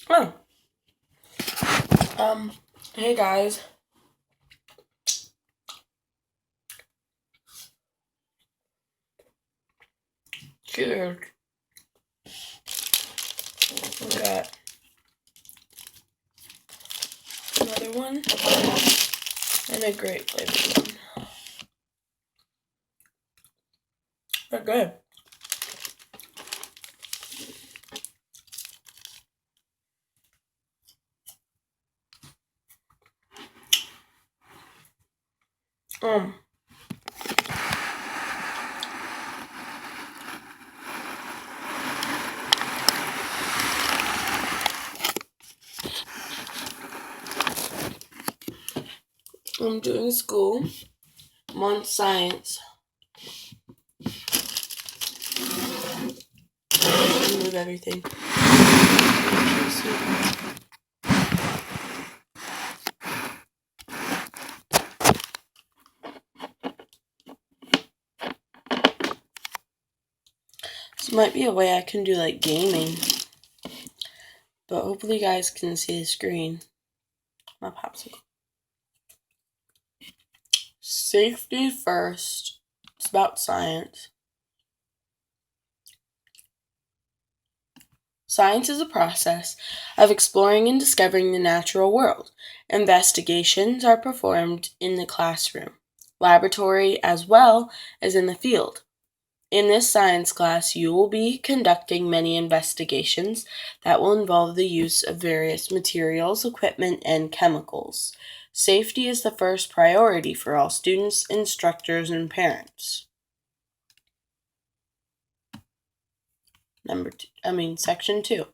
Oh, um, hey guys. Cheers. We got another one and a grape flavored one. They're good. Um, I'm doing school. I'm on science. Move everything. This might be a way I can do like gaming, but hopefully you guys can see the screen. My popsicle. Safety first. It's about science. Science is a process of exploring and discovering the natural world. Investigations are performed in the classroom, laboratory, as well as in the field. In this science class, you will be conducting many investigations that will involve the use of various materials, equipment, and chemicals. Safety is the first priority for all students, instructors, and parents. Section 2.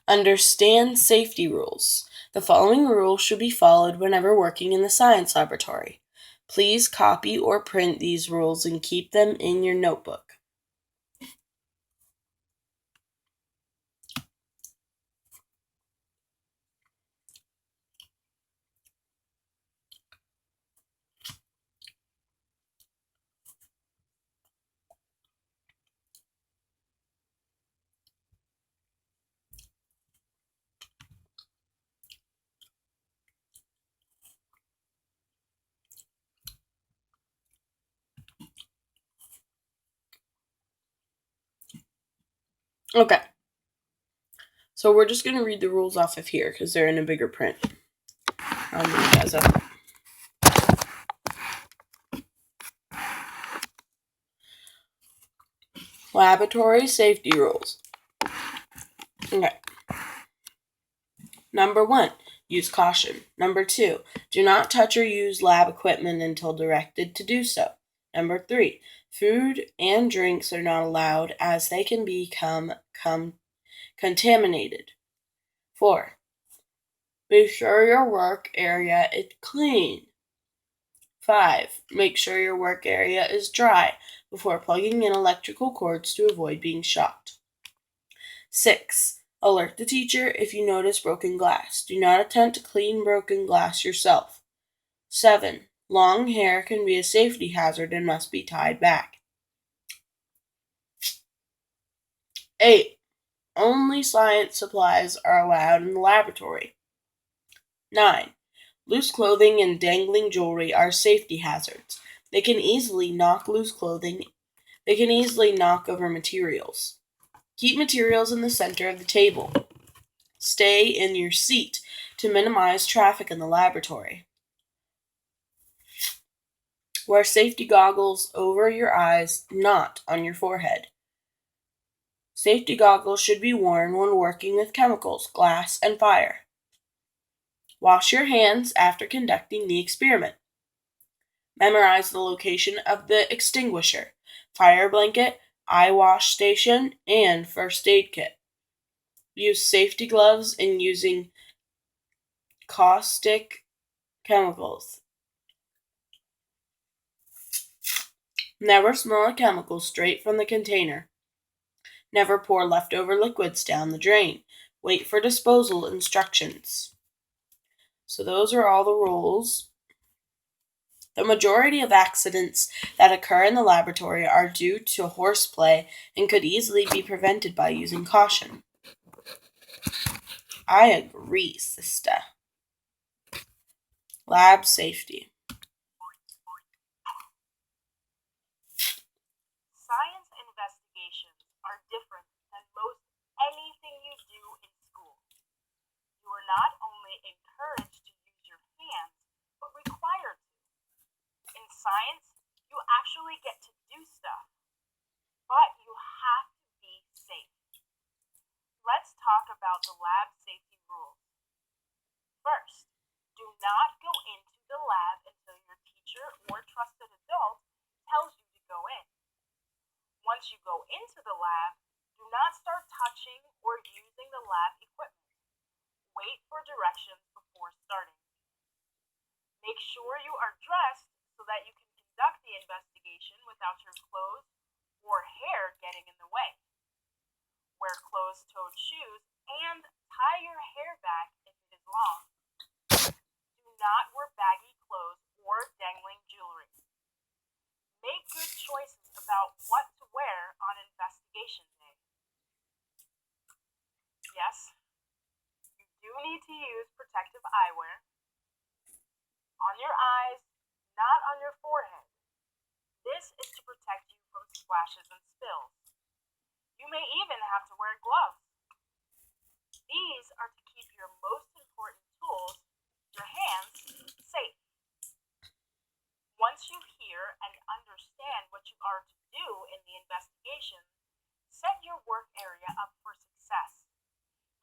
Understand safety rules. The following rules should be followed whenever working in the science laboratory. Please copy or print these rules and keep them in your notebook. Okay. So we're just going to read the rules off of here because they're in a bigger print. I'll move you guys up. Laboratory safety rules. Okay. Number 1, use caution. Number 2, do not touch or use lab equipment until directed to do so. Number 3, food and drinks are not allowed as they can become contaminated. 4, be sure your work area is clean. 5, make sure your work area is dry before plugging in electrical cords to avoid being shocked. 6, alert the teacher if you notice broken glass. Do not attempt to clean broken glass yourself. 7, long hair can be a safety hazard and must be tied back. 8, only science supplies are allowed in the laboratory. 9, loose clothing and dangling jewelry are safety hazards. They can easily knock over materials. Keep materials in the center of the table. Stay in your seat to minimize traffic in the laboratory. Wear safety goggles over your eyes, not on your forehead. Safety goggles should be worn when working with chemicals, glass, and fire. Wash your hands after conducting the experiment. Memorize the location of the extinguisher, fire blanket, eye wash station, and first aid kit. Use safety gloves in using caustic chemicals. Never smell a chemical straight from the container. Never pour leftover liquids down the drain. Wait for disposal instructions. So those are all the rules. The majority of accidents that occur in the laboratory are due to horseplay and could easily be prevented by using caution. I agree, sister. Lab safety. Science investigations are different than most anything you do in school. You are not only encouraged to use your hands, but required to. In science, you actually get to do stuff, but you have to be safe. Let's talk about the lab safety rules. First, do not go into the lab until your teacher or trusted adult tells you to go in. Once you go into the lab, do not start touching or using the lab equipment. Wait for directions before starting. Make sure you are dressed so that you can conduct the investigation without your clothes or hair getting in the way. Wear closed-toed shoes and tie your hair back if it is long. Do not wear baggy clothes or dangling jewelry. Make good choices about what to wear on investigation day. Yes, you do need to use protective eyewear on your eyes, not on your forehead. This is to protect you from splashes and spills. You may even have to wear gloves. These are to keep your most important tools, your hands, safe. Once you hear and understand what you are to do in the investigation, set your work area up for success.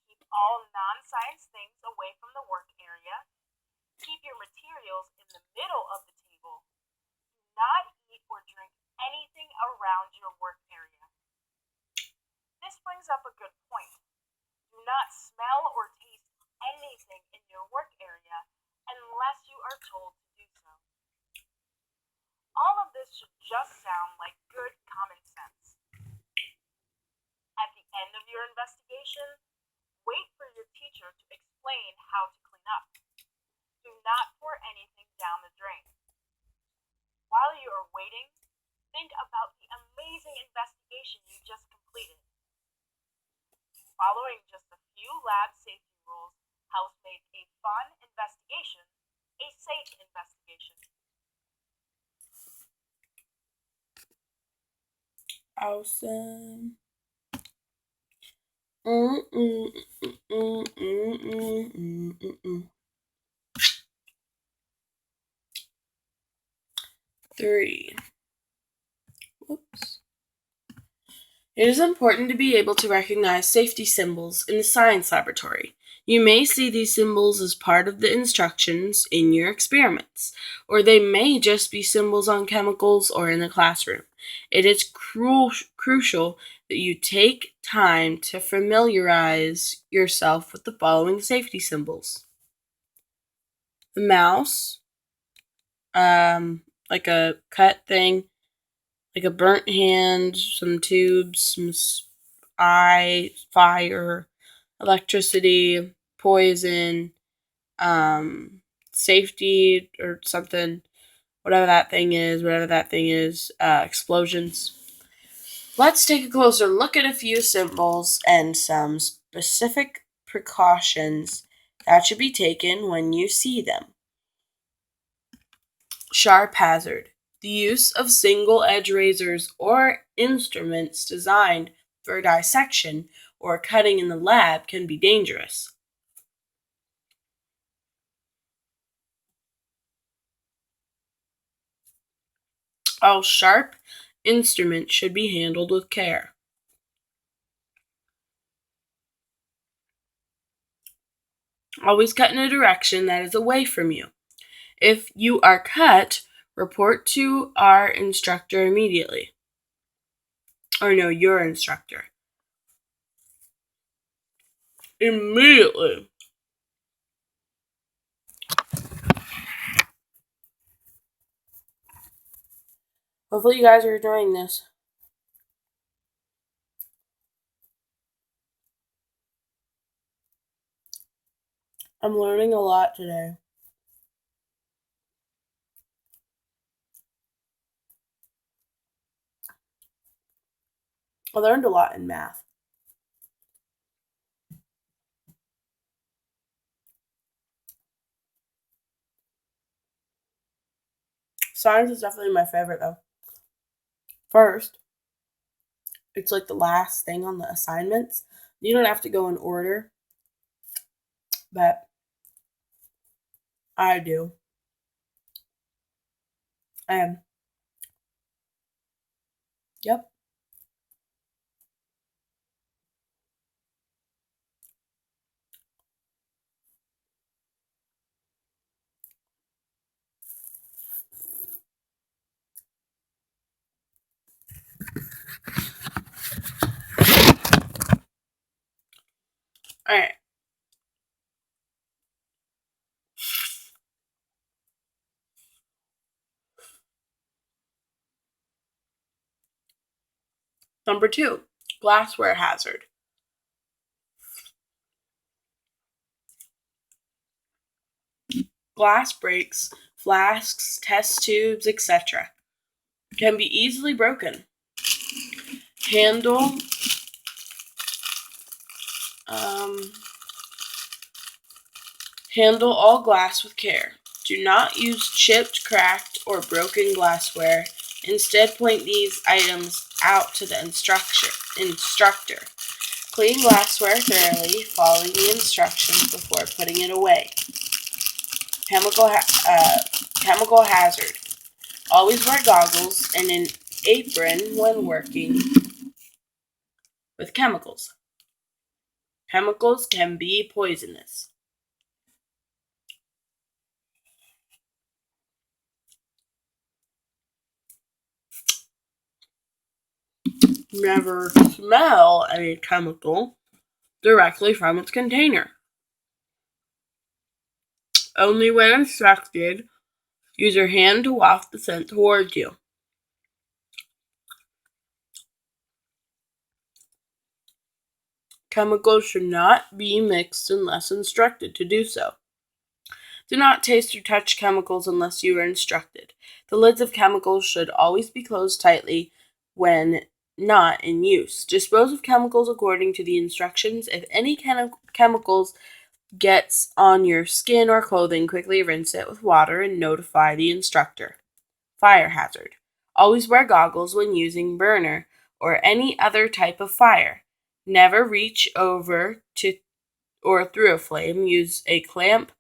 Keep all non-science things away from the work area. Keep your materials in the middle of the table. Do not eat or drink anything around your work area. This brings up a good point. Do not smell or taste anything in your work area unless you are told to do so. All of this should just sound like good common sense. At the end of your investigation, wait for your teacher to explain how to clean up. Do not pour anything down the drain. While you are waiting, think about the amazing investigation you just completed. Following just a few lab safety rules helps make a fun investigation a safe investigation. Awesome. 3. Whoops. It is important to be able to recognize safety symbols in the science laboratory. You may see these symbols as part of the instructions in your experiments, or they may just be symbols on chemicals or in the classroom. It is crucial that you take time to familiarize yourself with the following safety symbols. The mouse, like a cut thing, like a burnt hand, some tubes, some fire, electricity, poison, safety or something, whatever that thing is, explosions. Let's take a closer look at a few symbols and some specific precautions that should be taken when you see them. Sharp hazard. The use of single-edge razors or instruments designed for dissection or cutting in the lab can be dangerous. All sharp instruments should be handled with care. Always cut in a direction that is away from you. If you are cut, report to our instructor immediately. Or no, your instructor. Immediately. Hopefully you guys are enjoying this. I'm learning a lot today. I learned a lot in math. Science is definitely my favorite, though. First, it's like the last thing on the assignments. You don't have to go in order, but I do. Yep. All right. Number 2, glassware hazard. Glass breaks, flasks, test tubes, etc. can be easily broken. Handle handle all glass with care. Do not use chipped, cracked, or broken glassware. Instead, point these items out to the instructor. Clean glassware thoroughly, following the instructions before putting it away. Chemical hazard. Always wear goggles and an apron when working with chemicals. Chemicals can be poisonous. Never smell a chemical directly from its container. Only when instructed, use your hand to waft the scent towards you. Chemicals should not be mixed unless instructed to do so. Do not taste or touch chemicals unless you are instructed. The lids of chemicals should always be closed tightly when not in use. Dispose of chemicals according to the instructions. If any chemicals gets on your skin or clothing, quickly rinse it with water and notify the instructor. Fire hazard. Always wear goggles when using burner or any other type of fire. Never reach over to or through a flame. Use a clamp,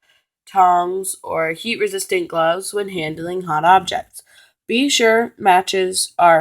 tongs, or heat-resistant gloves when handling hot objects. Be sure matches are